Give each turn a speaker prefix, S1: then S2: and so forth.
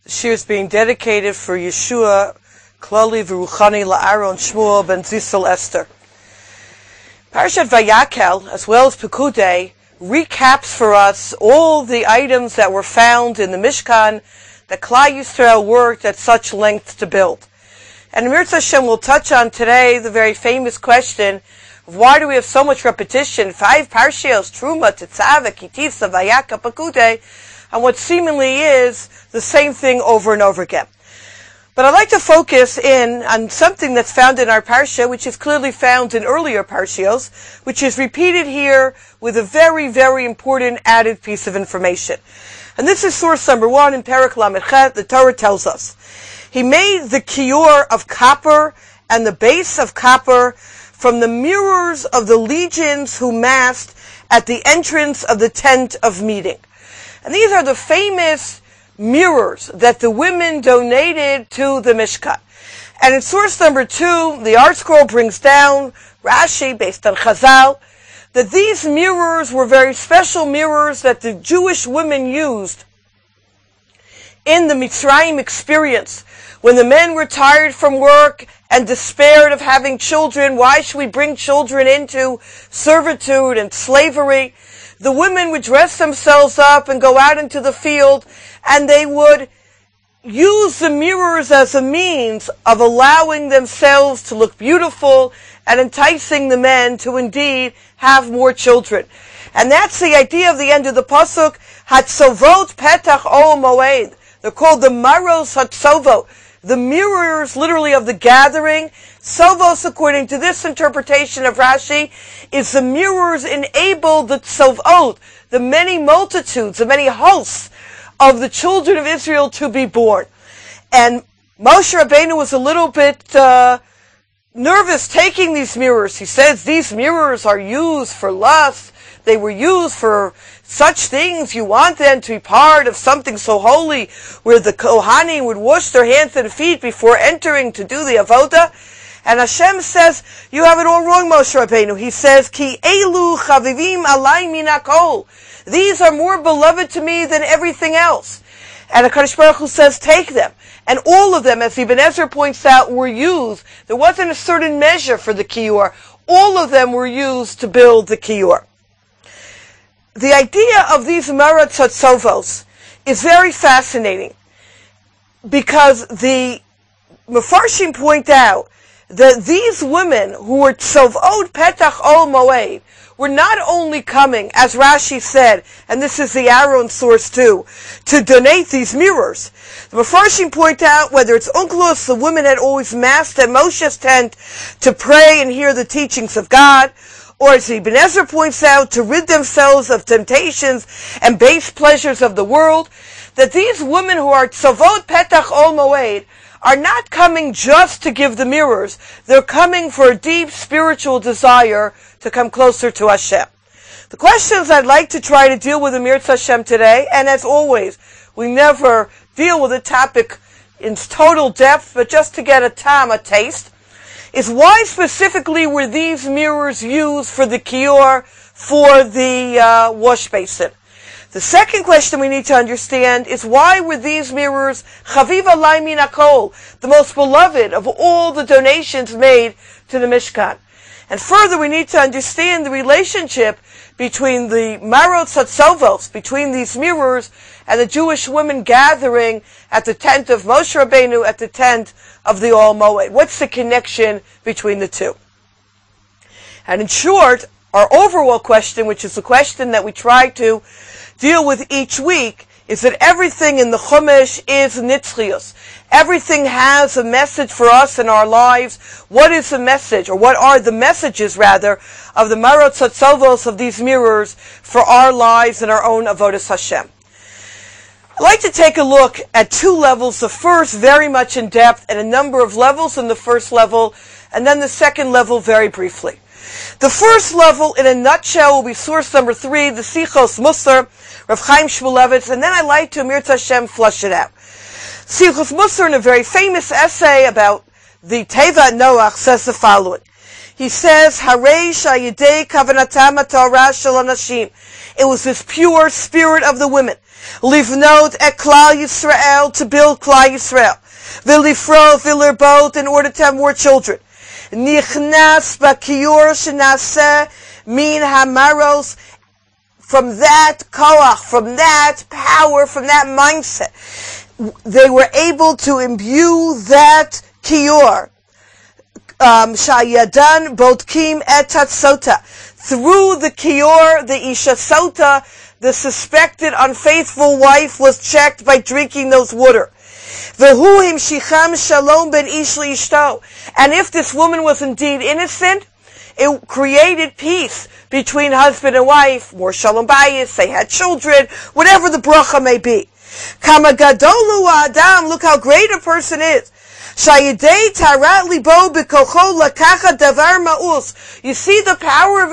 S1: The shir is being dedicated for Yeshua Klali V'Ruchani La'Aaron Shmuel Ben Zisel Esther. Parshat Vayakhel, as well as Pekudei, recaps for us all the items that were found in the Mishkan that Klal Yisrael worked at such length to build. And Mir Hashem will touch on today the very famous question of why do we have so much repetition, 5 Parshios, Truma, Tetzaveh, Kitisa, Vayakhel, Pekudei, and what seemingly is the same thing over and over again. But I'd like to focus in on something that's found in our Parsha, which is clearly found in earlier Parshios, which is repeated here with a very, very important added piece of information. And this is source number 1 in Perek Lamed Chet. The Torah tells us, He made the kior of copper and the base of copper from the mirrors of the legions who massed at the entrance of the tent of meeting. And these are the famous mirrors that the women donated to the Mishkan. And in source number 2, the Art Scroll brings down, Rashi, based on Chazal, that these mirrors were very special mirrors that the Jewish women used in the Mitzrayim experience. When the men were tired from work and despaired of having children, why should we bring children into servitude and slavery? The women would dress themselves up and go out into the field, and they would use the mirrors as a means of allowing themselves to look beautiful and enticing the men to indeed have more children. And that's the idea of the end of the pasuk, Hatzovot Petach Ol Moed. They're called the Maros Hatzovot, the mirrors literally of the gathering. Sovos, according to this interpretation of Rashi, is the mirrors enable the Tzovot, the many multitudes, the many hosts of the children of Israel to be born. And Moshe Rabbeinu was a little bit nervous taking these mirrors. He says these mirrors are used for lust. They were used for such things. You want them to be part of something so holy where the Kohanim would wash their hands and feet before entering to do the Avodah. And Hashem says, you have it all wrong, Moshe Rabbeinu. He says, Ki elu chavivim alai min hakol. These are more beloved to me than everything else. And HaKadosh Baruch Hu says, take them. And all of them, as Ibn Ezra points out, were used. There wasn't a certain measure for the kior. All of them were used to build the kior. The idea of these Marat Tzatzovos is very fascinating because the Mefarshim point out that these women who were Tzovot Petach Ol Moed were not only coming, as Rashi said, and this is the Aaron source too, to donate these mirrors. The Mefarshim point out whether it's Unkelos, the women had always massed at Moshe's tent to pray and hear the teachings of God, or as Ibn Ezra points out, to rid themselves of temptations and base pleasures of the world, that these women who are Tzovot Petach Ol Moed are not coming just to give the mirrors. They're coming for a deep spiritual desire to come closer to Hashem. The questions I'd like to try to deal with in Mir Hashem today, and as always, we never deal with a topic in total depth, but just to get a taste, is why specifically were these mirrors used for the kior, for the wash basin? The second question we need to understand is why were these mirrors Chaviv alai min hakol, the most beloved of all the donations made to the Mishkan? And further, we need to understand the relationship between the Marot Tzatzovos, between these mirrors, and the Jewish women gathering at the tent of Moshe Rabbeinu, at the tent of the Ol Moed. What's the connection between the two? And in short, our overall question, which is the question that we try to deal with each week, is that everything in the Chumash is nitzchius. Everything has a message for us in our lives. What is the message, or what are the messages, rather, of the Marot Tzatzovos, of these mirrors, for our lives and our own Avodas Hashem? I'd like to take a look at 2 levels. The first, very much in depth, and a number of levels in the first level, and then the second level very briefly. The first level, in a nutshell, will be source number 3, the Sichos Musar, Rav Chaim Shmulevitz, and then I'd like to, Mir Hashem, flush it out. Sichos Musar, in a very famous essay about the Teva Noach, says the following. He says, Harei shayidei kavanatam hatorah shel hanashim. It was this pure spirit of the women. Livnot et Klal Yisrael, to build Klal Yisrael. Vilifro, vilirboat, in order to have more children. Nichnas b'kiur shenaseh min hamaros. From that koach, from that power, from that mindset, they were able to imbue that kior. Shayadan bodkim et tatsota. Through the kior, the isha sota, the suspected unfaithful wife was checked by drinking those water. V'hu himshicham shalom ben ish li'ishto. And if this woman was indeed innocent, it created peace between husband and wife, more shalom bayis, they had children, whatever the bracha may be. Kama gadolu adam, look how great a person is. Shayidei tarat libo b'kocho lakachat davar ma'us. You see the power of